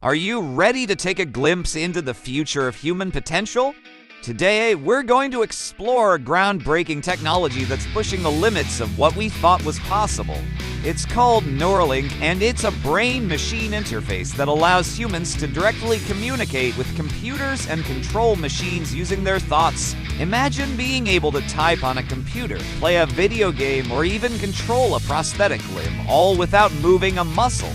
Are you ready to take a glimpse into the future of human potential? Today, we're going to explore groundbreaking technology that's pushing the limits of what we thought was possible. It's called Neuralink, and it's a brain-machine interface that allows humans to directly communicate with computers and control machines using their thoughts. Imagine being able to type on a computer, play a video game, or even control a prosthetic limb, all without moving a muscle.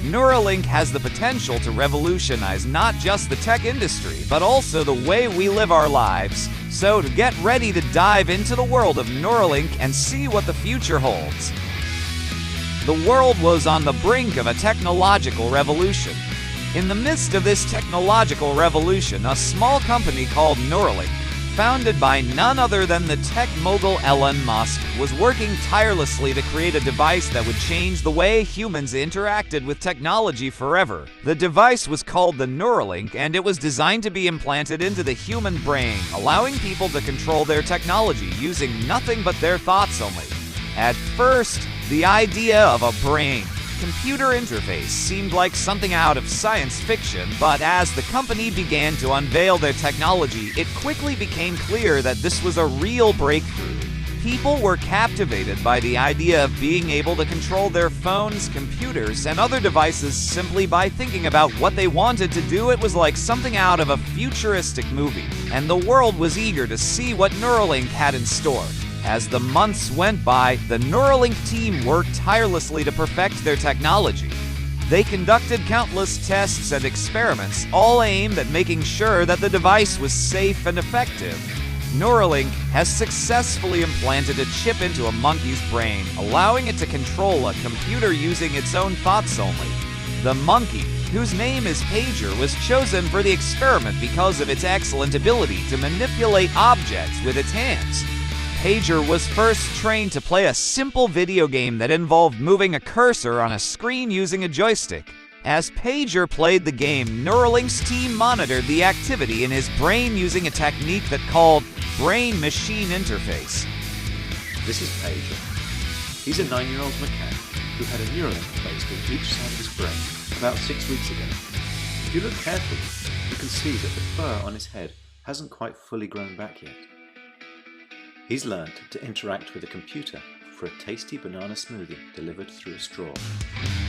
Neuralink has the potential to revolutionize not just the tech industry, but also the way we live our lives. So to get ready to dive into the world of Neuralink and see what the future holds. The world was on the brink of a technological revolution. In the midst of this technological revolution, a small company called Neuralink, founded by none other than the tech mogul Elon Musk, was working tirelessly to create a device that would change the way humans interacted with technology forever. The device was called the Neuralink, and it was designed to be implanted into the human brain, allowing people to control their technology using nothing but their thoughts only. At first, the idea of a brain-computer interface seemed like something out of science fiction, but as the company began to unveil their technology, it quickly became clear that this was a real breakthrough. People were captivated by the idea of being able to control their phones, computers, and other devices simply by thinking about what they wanted to do. It was like something out of a futuristic movie, and the world was eager to see what Neuralink had in store. As the months went by, the Neuralink team worked tirelessly to perfect their technology. They conducted countless tests and experiments, all aimed at making sure that the device was safe and effective. Neuralink has successfully implanted a chip into a monkey's brain, allowing it to control a computer using its own thoughts only. The monkey, whose name is Pager, was chosen for the experiment because of its excellent ability to manipulate objects with its hands. Pager was first trained to play a simple video game that involved moving a cursor on a screen using a joystick. As Pager played the game, Neuralink's team monitored the activity in his brain using a technique that called brain-machine interface. This is Pager. He's a 9-year-old macaque who had a Neuralink placed in each side of his brain about 6 weeks ago. If you look carefully, you can see that the fur on his head hasn't quite fully grown back yet. He's learned to interact with a computer for a tasty banana smoothie delivered through a straw.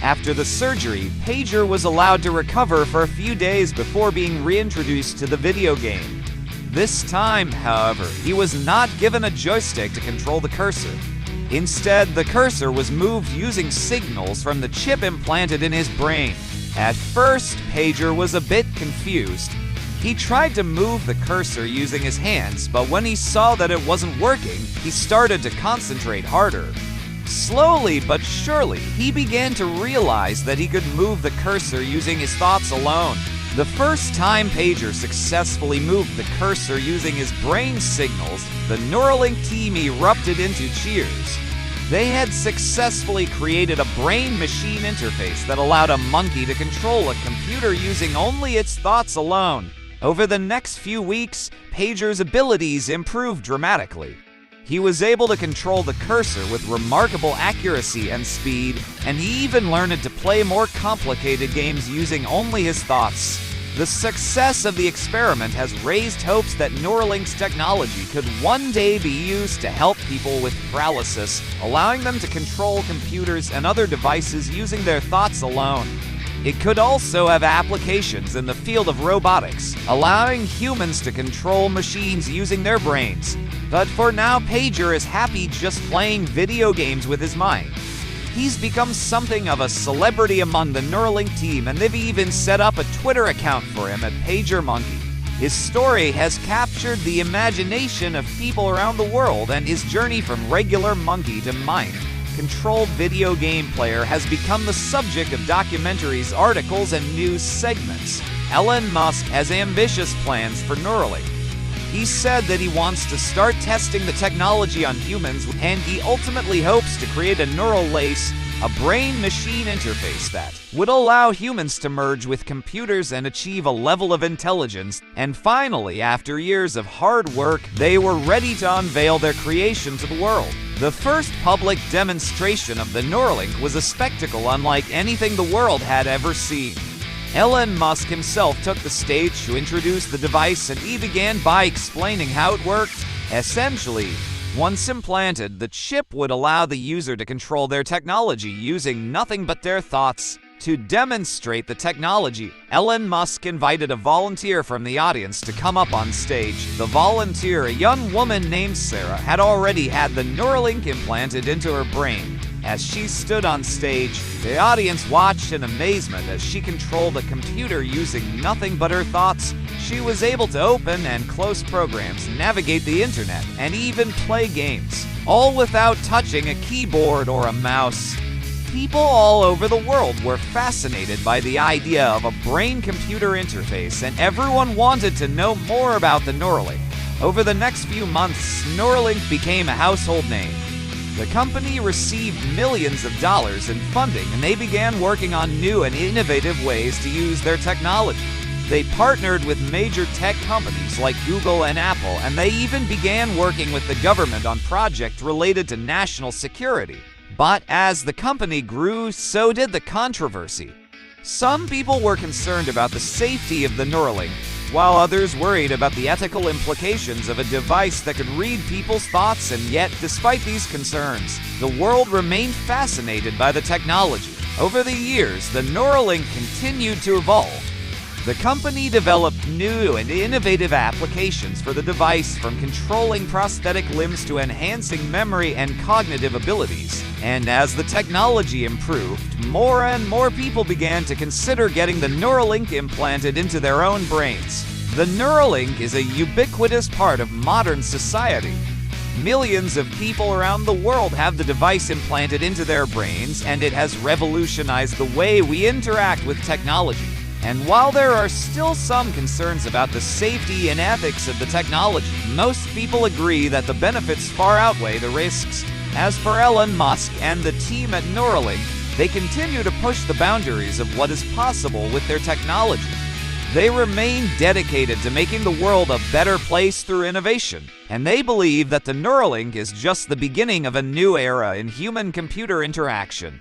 After the surgery, Pager was allowed to recover for a few days before being reintroduced to the video game. This time, however, he was not given a joystick to control the cursor. Instead, the cursor was moved using signals from the chip implanted in his brain. At first, Pager was a bit confused. He tried to move the cursor using his hands, but when he saw that it wasn't working, he started to concentrate harder. Slowly but surely, he began to realize that he could move the cursor using his thoughts alone. The first time Pager successfully moved the cursor using his brain signals, the Neuralink team erupted into cheers. They had successfully created a brain-machine interface that allowed a monkey to control a computer using only its thoughts alone. Over the next few weeks, Pager's abilities improved dramatically. He was able to control the cursor with remarkable accuracy and speed, and he even learned to play more complicated games using only his thoughts. The success of the experiment has raised hopes that Neuralink's technology could one day be used to help people with paralysis, allowing them to control computers and other devices using their thoughts alone. It could also have applications in the field of robotics, allowing humans to control machines using their brains. But for now, Pager is happy just playing video games with his mind. He's become something of a celebrity among the Neuralink team, and they've even set up a Twitter account for him at PagerMonkey. His story has captured the imagination of people around the world, and his journey from regular monkey to mind-controlled video game player has become the subject of documentaries, articles, and news segments. Elon Musk has ambitious plans for Neuralink. He said that he wants to start testing the technology on humans, and he ultimately hopes to create a neural lace, a brain-machine interface that would allow humans to merge with computers and achieve a level of intelligence. And finally, after years of hard work, they were ready to unveil their creation to the world. The first public demonstration of the Neuralink was a spectacle unlike anything the world had ever seen. Elon Musk himself took the stage to introduce the device, and he began by explaining how it worked. Essentially, once implanted, the chip would allow the user to control their technology using nothing but their thoughts. To demonstrate the technology, Elon Musk invited a volunteer from the audience to come up on stage. The volunteer, a young woman named Sarah, had already had the Neuralink implanted into her brain. As she stood on stage, the audience watched in amazement as she controlled a computer using nothing but her thoughts. She was able to open and close programs, navigate the internet, and even play games, all without touching a keyboard or a mouse. People all over the world were fascinated by the idea of a brain-computer interface, and everyone wanted to know more about the Neuralink. Over the next few months, Neuralink became a household name. The company received millions of dollars in funding, and they began working on new and innovative ways to use their technology. They partnered with major tech companies like Google and Apple, and they even began working with the government on projects related to national security. But as the company grew, so did the controversy. Some people were concerned about the safety of the Neuralink, while others worried about the ethical implications of a device that could read people's thoughts. And yet, despite these concerns, the world remained fascinated by the technology. Over the years, the Neuralink continued to evolve. The company developed new and innovative applications for the device, from controlling prosthetic limbs to enhancing memory and cognitive abilities. And as the technology improved, more and more people began to consider getting the Neuralink implanted into their own brains. The Neuralink is a ubiquitous part of modern society. Millions of people around the world have the device implanted into their brains, and it has revolutionized the way we interact with technology. And while there are still some concerns about the safety and ethics of the technology, most people agree that the benefits far outweigh the risks. As for Elon Musk and the team at Neuralink, they continue to push the boundaries of what is possible with their technology. They remain dedicated to making the world a better place through innovation, and they believe that the Neuralink is just the beginning of a new era in human-computer interaction.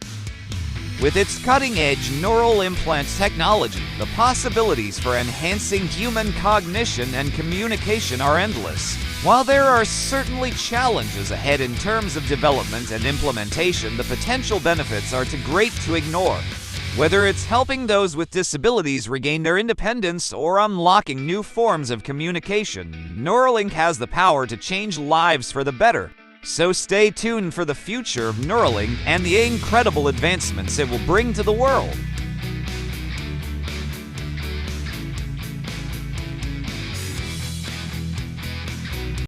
With its cutting-edge neural implant technology, the possibilities for enhancing human cognition and communication are endless. While there are certainly challenges ahead in terms of development and implementation, the potential benefits are too great to ignore. Whether it's helping those with disabilities regain their independence or unlocking new forms of communication, Neuralink has the power to change lives for the better. So stay tuned for the future of Neuralink and the incredible advancements it will bring to the world.